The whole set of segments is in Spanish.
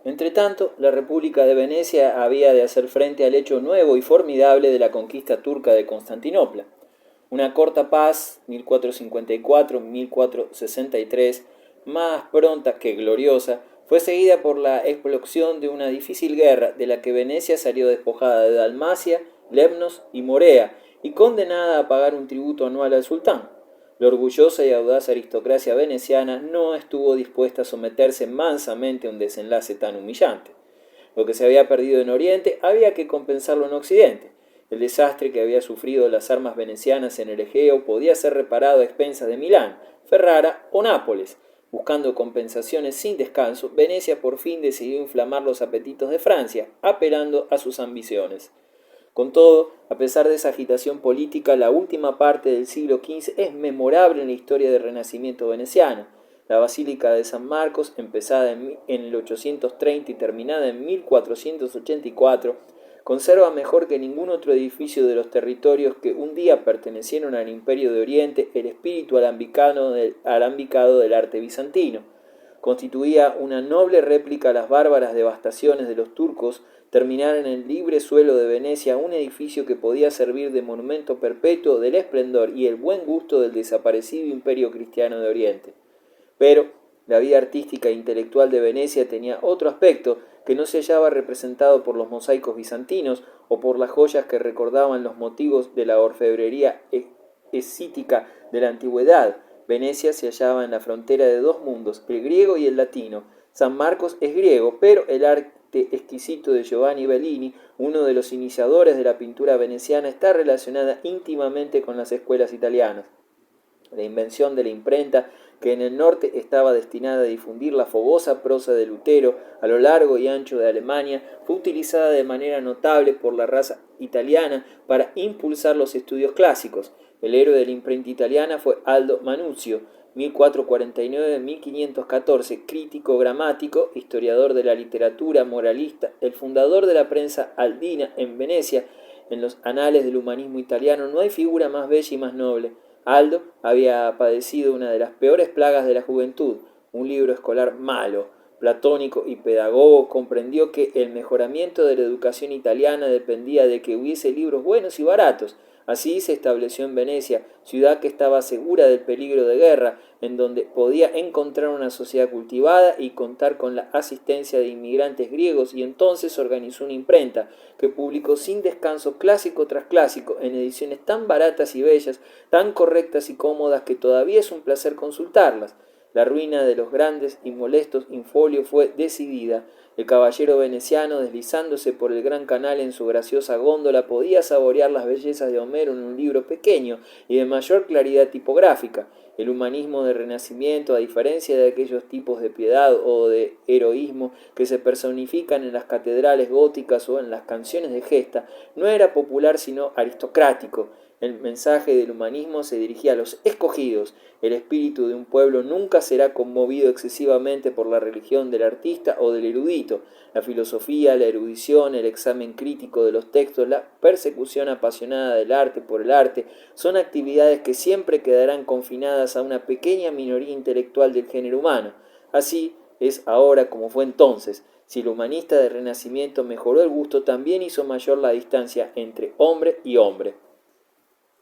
Entretanto, la República de Venecia había de hacer frente al hecho nuevo y formidable de la conquista turca de Constantinopla. Una corta paz, 1454-1463, más pronta que gloriosa, fue seguida por la explosión de una difícil guerra de la que Venecia salió despojada de Dalmacia, Lemnos y Morea y condenada a pagar un tributo anual al sultán. La orgullosa y audaz aristocracia veneciana no estuvo dispuesta a someterse mansamente a un desenlace tan humillante. Lo que se había perdido en Oriente había que compensarlo en Occidente. El desastre que había sufrido las armas venecianas en el Egeo podía ser reparado a expensas de Milán, Ferrara o Nápoles. Buscando compensaciones sin descanso, Venecia por fin decidió inflamar los apetitos de Francia, apelando a sus ambiciones. Con todo, a pesar de esa agitación política, la última parte del siglo XV es memorable en la historia del Renacimiento veneciano. La Basílica de San Marcos, empezada en el 830 y terminada en 1484, conserva mejor que ningún otro edificio de los territorios que un día pertenecieron al Imperio de Oriente el espíritu alambicado del arte bizantino. Constituía una noble réplica a las bárbaras devastaciones de los turcos, terminar en el libre suelo de Venecia un edificio que podía servir de monumento perpetuo del esplendor y el buen gusto del desaparecido imperio cristiano de Oriente. Pero la vida artística e intelectual de Venecia tenía otro aspecto que no se hallaba representado por los mosaicos bizantinos o por las joyas que recordaban los motivos de la orfebrería escítica de la antigüedad. Venecia se hallaba en la frontera de dos mundos, el griego y el latino. San Marcos es griego, pero el arte exquisito de Giovanni Bellini, uno de los iniciadores de la pintura veneciana, está relacionada íntimamente con las escuelas italianas. La invención de la imprenta, que en el norte estaba destinada a difundir la fogosa prosa de Lutero a lo largo y ancho de Alemania, fue utilizada de manera notable por la raza italiana para impulsar los estudios clásicos. El héroe de la imprenta italiana fue Aldo Manuzio, 1449-1514, crítico gramático, historiador de la literatura, moralista, el fundador de la prensa aldina en Venecia. En los anales del humanismo italiano no hay figura más bella y más noble. Aldo había padecido una de las peores plagas de la juventud, un libro escolar malo. Platónico y pedagogo, comprendió que el mejoramiento de la educación italiana dependía de que hubiese libros buenos y baratos. Así se estableció en Venecia, ciudad que estaba segura del peligro de guerra, en donde podía encontrar una sociedad cultivada y contar con la asistencia de inmigrantes griegos, y entonces organizó una imprenta que publicó sin descanso clásico tras clásico en ediciones tan baratas y bellas, tan correctas y cómodas que todavía es un placer consultarlas. La ruina de los grandes y molestos infolios fue decidida. El caballero veneciano, deslizándose por el gran canal en su graciosa góndola, podía saborear las bellezas de Homero en un libro pequeño y de mayor claridad tipográfica. El humanismo del Renacimiento, a diferencia de aquellos tipos de piedad o de heroísmo que se personifican en las catedrales góticas o en las canciones de gesta, no era popular sino aristocrático. El mensaje del humanismo se dirigía a los escogidos. El espíritu de un pueblo nunca será conmovido excesivamente por la religión del artista o del erudito. La filosofía, la erudición, el examen crítico de los textos, la persecución apasionada del arte por el arte, son actividades que siempre quedarán confinadas a una pequeña minoría intelectual del género humano. Así es ahora como fue entonces. Si el humanista del Renacimiento mejoró el gusto, también hizo mayor la distancia entre hombre y hombre.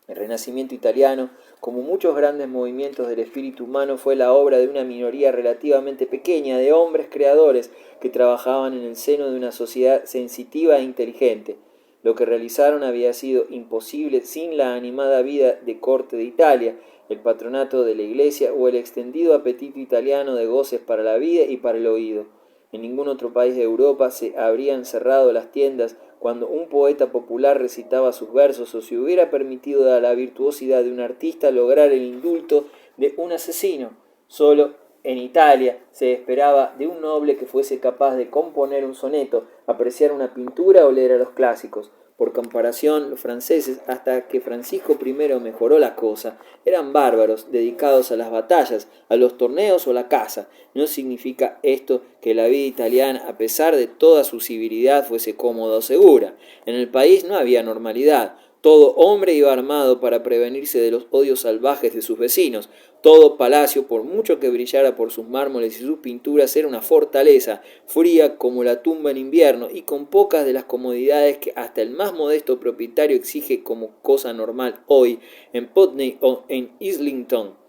El Renacimiento italiano, como muchos grandes movimientos del espíritu humano, fue la obra de una minoría relativamente pequeña de hombres creadores que trabajaban en el seno de una sociedad sensitiva e inteligente. Lo que realizaron había sido imposible sin la animada vida de corte de Italia, el patronato de la Iglesia o el extendido apetito italiano de goces para la vida y para el oído. En ningún otro país de Europa se habrían cerrado las tiendas cuando un poeta popular recitaba sus versos, o se hubiera permitido a la virtuosidad de un artista lograr el indulto de un asesino. Solo en Italia se esperaba de un noble que fuese capaz de componer un soneto, apreciar una pintura o leer a los clásicos. Por comparación, los franceses, hasta que Francisco I mejoró la cosa, eran bárbaros, dedicados a las batallas, a los torneos o la caza. No significa esto que la vida italiana, a pesar de toda su civilidad, fuese cómoda o segura. En el país no había normalidad. Todo hombre iba armado para prevenirse de los odios salvajes de sus vecinos. Todo palacio, por mucho que brillara por sus mármoles y sus pinturas, era una fortaleza, fría como la tumba en invierno y con pocas de las comodidades que hasta el más modesto propietario exige como cosa normal hoy en Putney o en Islington.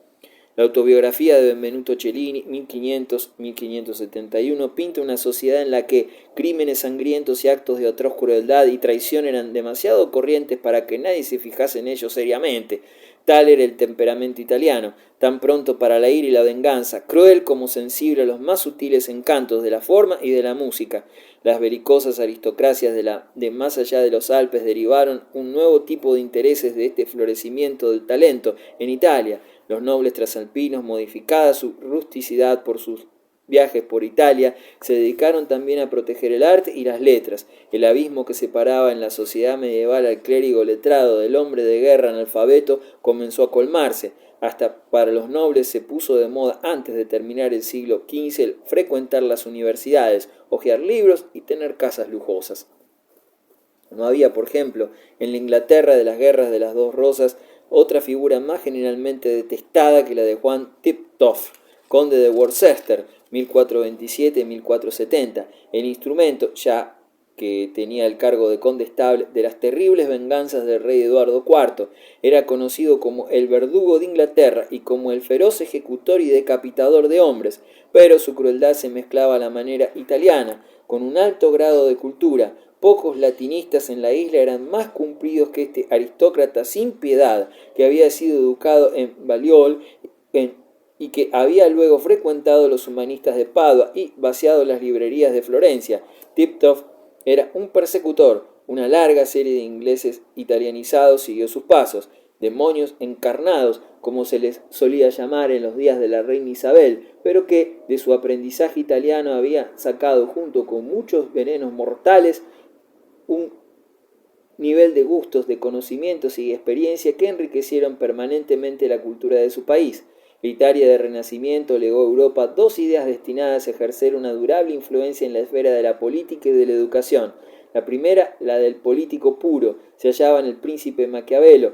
La autobiografía de Benvenuto Cellini, 1500-1571, pinta una sociedad en la que crímenes sangrientos y actos de atroz crueldad y traición eran demasiado corrientes para que nadie se fijase en ellos seriamente. Tal era el temperamento italiano, tan pronto para la ira y la venganza, cruel como sensible a los más sutiles encantos de la forma y de la música. Las belicosas aristocracias de más allá de los Alpes derivaron un nuevo tipo de intereses de este florecimiento del talento en Italia. Los nobles transalpinos, modificada su rusticidad por sus viajes por Italia, se dedicaron también a proteger el arte y las letras. El abismo que separaba en la sociedad medieval al clérigo letrado del hombre de guerra analfabeto comenzó a colmarse. Hasta para los nobles se puso de moda antes de terminar el siglo XV el frecuentar las universidades, hojear libros y tener casas lujosas. No había, por ejemplo, en la Inglaterra de las guerras de las dos rosas, otra figura más generalmente detestada que la de Juan Tiptoft, conde de Worcester, 1427-1470, el instrumento, ya que tenía el cargo de condestable, de las terribles venganzas del rey Eduardo IV. Era conocido como el verdugo de Inglaterra y como el feroz ejecutor y decapitador de hombres, pero su crueldad se mezclaba a la manera italiana, con un alto grado de cultura. Pocos latinistas en la isla eran más cumplidos que este aristócrata sin piedad, que había sido educado en Balliol y que había luego frecuentado los humanistas de Padua y vaciado las librerías de Florencia. Tiptoft era un persecutor. Una larga serie de ingleses italianizados siguió sus pasos. Demonios encarnados, como se les solía llamar en los días de la reina Isabel, pero que de su aprendizaje italiano había sacado junto con muchos venenos mortales un nivel de gustos, de conocimientos y experiencia que enriquecieron permanentemente la cultura de su país. La Italia del Renacimiento legó a Europa dos ideas destinadas a ejercer una durable influencia en la esfera de la política y de la educación. La primera, la del político puro, se hallaba en el Príncipe de Maquiavelo,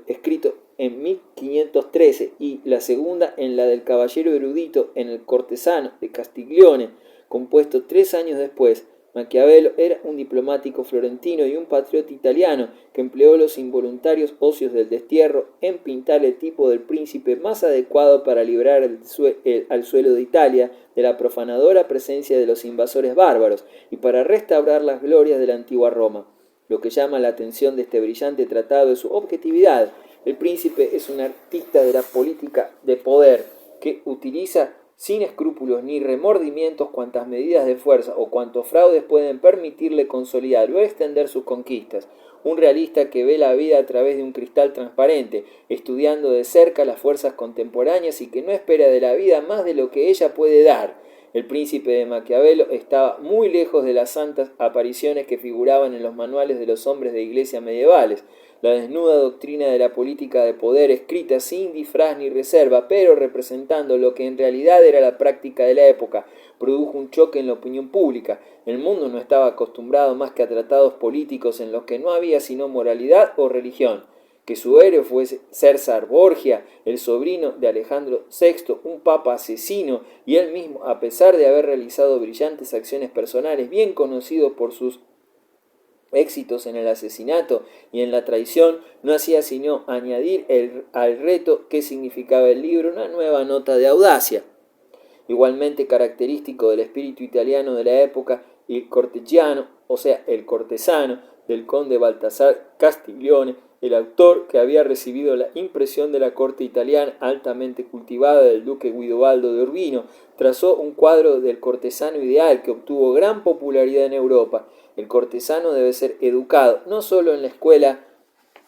escrito en 1513, y la segunda en la del caballero erudito en el Cortesano de Castiglione, compuesto 3 años después. Maquiavelo era un diplomático florentino y un patriota italiano que empleó los involuntarios ocios del destierro en pintar el tipo del príncipe más adecuado para librar al suelo de Italia de la profanadora presencia de los invasores bárbaros y para restaurar las glorias de la antigua Roma. Lo que llama la atención de este brillante tratado es su objetividad. El príncipe es un artista de la política de poder que utiliza sin escrúpulos ni remordimientos cuantas medidas de fuerza o cuantos fraudes pueden permitirle consolidar o extender sus conquistas. Un realista que ve la vida a través de un cristal transparente, estudiando de cerca las fuerzas contemporáneas y que no espera de la vida más de lo que ella puede dar. El príncipe de Maquiavelo estaba muy lejos de las santas apariciones que figuraban en los manuales de los hombres de iglesia medievales. La desnuda doctrina de la política de poder, escrita sin disfraz ni reserva, pero representando lo que en realidad era la práctica de la época, produjo un choque en la opinión pública. El mundo no estaba acostumbrado más que a tratados políticos en los que no había sino moralidad o religión. Que su héroe fuese César Borgia, el sobrino de Alejandro VI, un papa asesino, y él mismo, a pesar de haber realizado brillantes acciones personales, bien conocido por sus éxitos en el asesinato y en la traición, no hacía sino añadir al reto que significaba el libro una nueva nota de audacia. Igualmente característico del espíritu italiano de la época, el cortegiano, o sea, el cortesano, del conde Baltasar Castiglione, el autor que había recibido la impresión de la corte italiana altamente cultivada del duque Guidobaldo de Urbino, trazó un cuadro del cortesano ideal que obtuvo gran popularidad en Europa. El cortesano debe ser educado no solo en la escuela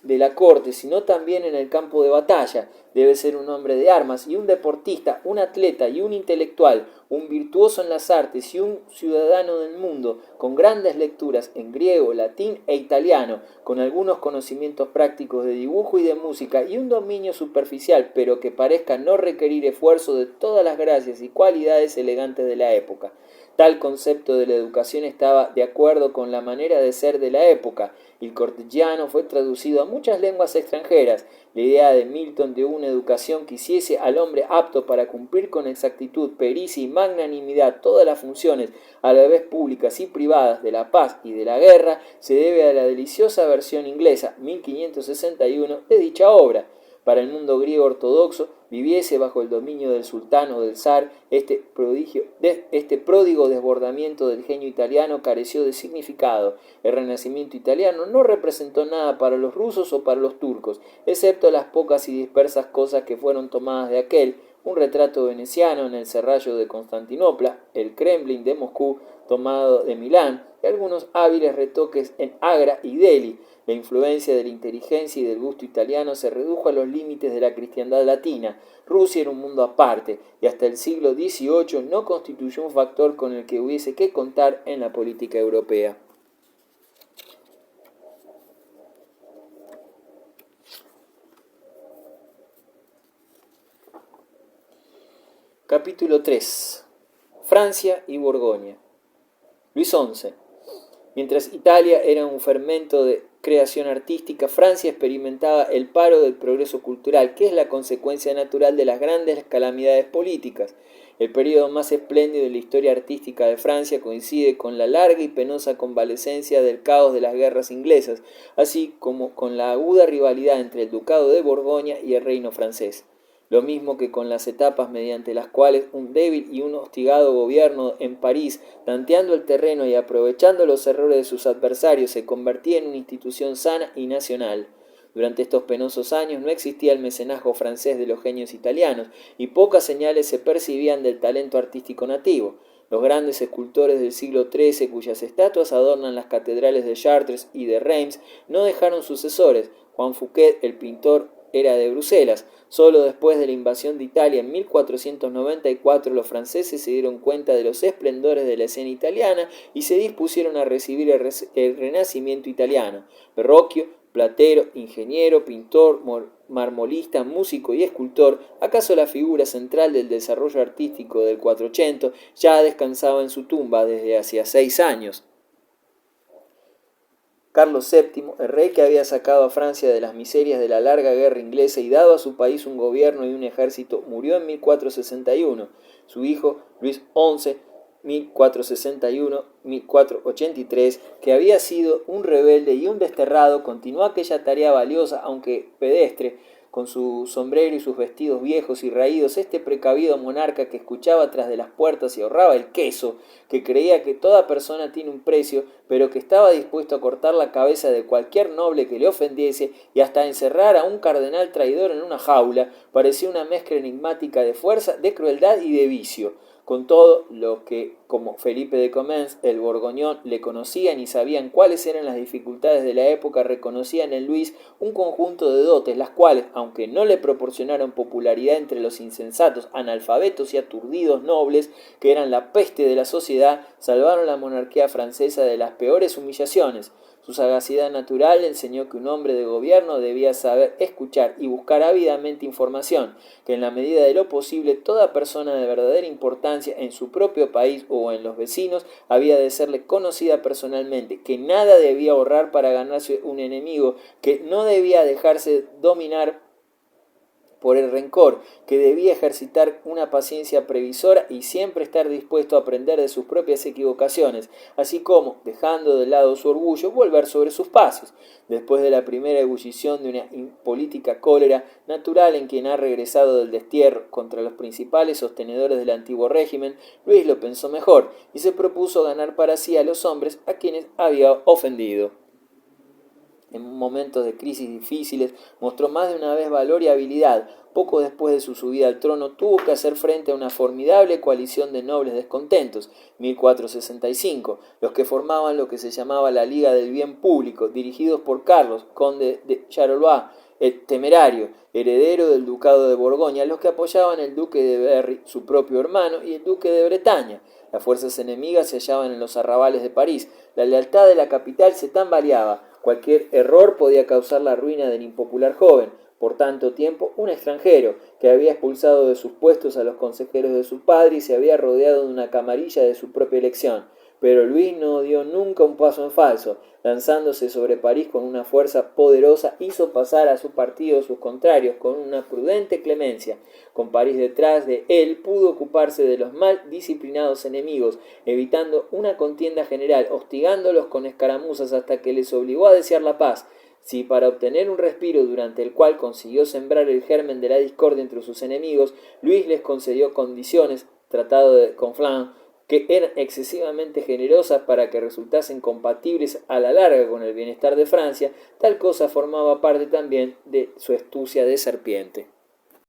de la corte, sino también en el campo de batalla. Debe ser un hombre de armas y un deportista, un atleta y un intelectual, un virtuoso en las artes y un ciudadano del mundo, con grandes lecturas en griego, latín e italiano, con algunos conocimientos prácticos de dibujo y de música y un dominio superficial, pero que parezca no requerir esfuerzo, de todas las gracias y cualidades elegantes de la época. Tal concepto de la educación estaba de acuerdo con la manera de ser de la época. El cortesiano fue traducido a muchas lenguas extranjeras. La idea de Milton de una educación que hiciese al hombre apto para cumplir con exactitud, pericia y magnanimidad todas las funciones, a la vez públicas y privadas, de la paz y de la guerra, se debe a la deliciosa versión inglesa, 1561, de dicha obra. Para el mundo griego ortodoxo, viviese bajo el dominio del sultán o del zar, este pródigo desbordamiento del genio italiano careció de significado. El Renacimiento italiano no representó nada para los rusos o para los turcos, excepto las pocas y dispersas cosas que fueron tomadas de aquel: un retrato veneciano en el Serrallo de Constantinopla, el Kremlin de Moscú tomado de Milán, y algunos hábiles retoques en Agra y Delhi. La influencia de la inteligencia y del gusto italiano se redujo a los límites de la cristiandad latina. Rusia era un mundo aparte, y hasta el siglo XVIII no constituyó un factor con el que hubiese que contar en la política europea. Capítulo 3. Francia y Borgoña. Luis XI. Mientras Italia era un fermento de creación artística, Francia experimentaba el paro del progreso cultural, que es la consecuencia natural de las grandes calamidades políticas. El periodo más espléndido de la historia artística de Francia coincide con la larga y penosa convalecencia del caos de las guerras inglesas, así como con la aguda rivalidad entre el Ducado de Borgoña y el reino francés. Lo mismo que con las etapas mediante las cuales un débil y un hostigado gobierno en París, tanteando el terreno y aprovechando los errores de sus adversarios, se convertía en una institución sana y nacional. Durante estos penosos años no existía el mecenazgo francés de los genios italianos, y pocas señales se percibían del talento artístico nativo. Los grandes escultores del siglo XIII, cuyas estatuas adornan las catedrales de Chartres y de Reims, no dejaron sucesores. Juan Fouquet, el pintor, era de Bruselas. Solo después de la invasión de Italia en 1494 los franceses se dieron cuenta de los esplendores de la escena italiana y se dispusieron a recibir el Renacimiento italiano. Verrocchio, platero, ingeniero, pintor, marmolista, músico y escultor, acaso la figura central del desarrollo artístico del Quattrocento, ya descansaba en su tumba desde hacía 6 años. Carlos VII, el rey que había sacado a Francia de las miserias de la larga guerra inglesa y dado a su país un gobierno y un ejército, murió en 1461. Su hijo, Luis XI, 1461-1483, que había sido un rebelde y un desterrado, continuó aquella tarea valiosa, aunque pedestre. Con su sombrero y sus vestidos viejos y raídos, este precavido monarca que escuchaba tras de las puertas y ahorraba el queso, que creía que toda persona tiene un precio, pero que estaba dispuesto a cortar la cabeza de cualquier noble que le ofendiese y hasta encerrar a un cardenal traidor en una jaula, parecía una mezcla enigmática de fuerza, de crueldad y de vicio. Con todo, lo que, como Felipe de Comens, el borgoñón, le conocían y sabían cuáles eran las dificultades de la época, reconocían en Luis un conjunto de dotes, las cuales, aunque no le proporcionaron popularidad entre los insensatos, analfabetos y aturdidos nobles, que eran la peste de la sociedad, salvaron a la monarquía francesa de las peores humillaciones. Su sagacidad natural le enseñó que un hombre de gobierno debía saber escuchar y buscar ávidamente información, que en la medida de lo posible toda persona de verdadera importancia en su propio país o en los vecinos había de serle conocida personalmente, que nada debía ahorrar para ganarse un enemigo, que no debía dejarse dominar por el rencor, que debía ejercitar una paciencia previsora y siempre estar dispuesto a aprender de sus propias equivocaciones, así como, dejando de lado su orgullo, volver sobre sus pasos. Después de la primera ebullición de una impolítica cólera natural en quien ha regresado del destierro contra los principales sostenedores del antiguo régimen, Luis lo pensó mejor y se propuso ganar para sí a los hombres a quienes había ofendido. En momentos de crisis difíciles mostró más de una vez valor y habilidad. Poco después de su subida al trono tuvo que hacer frente a una formidable coalición de nobles descontentos, 1465, los que formaban lo que se llamaba la Liga del Bien Público, dirigidos por Carlos, conde de Charolois, temerario, heredero del ducado de Borgoña, los que apoyaban el duque de Berry, su propio hermano, y el duque de Bretaña. Las fuerzas enemigas se hallaban en los arrabales de París. La lealtad de la capital se tambaleaba. Cualquier error podía causar la ruina del impopular joven. Por tanto tiempo, un extranjero, que había expulsado de sus puestos a los consejeros de su padre y se había rodeado de una camarilla de su propia elección. Pero Luis no dio nunca un paso en falso. Lanzándose sobre París con una fuerza poderosa, hizo pasar a su partido sus contrarios con una prudente clemencia. Con París detrás de él, pudo ocuparse de los mal disciplinados enemigos, evitando una contienda general, hostigándolos con escaramuzas hasta que les obligó a desear la paz. Si para obtener un respiro durante el cual consiguió sembrar el germen de la discordia entre sus enemigos, Luis les concedió condiciones, tratado de Conflans, que eran excesivamente generosas para que resultasen compatibles a la larga con el bienestar de Francia, tal cosa formaba parte también de su astucia de serpiente.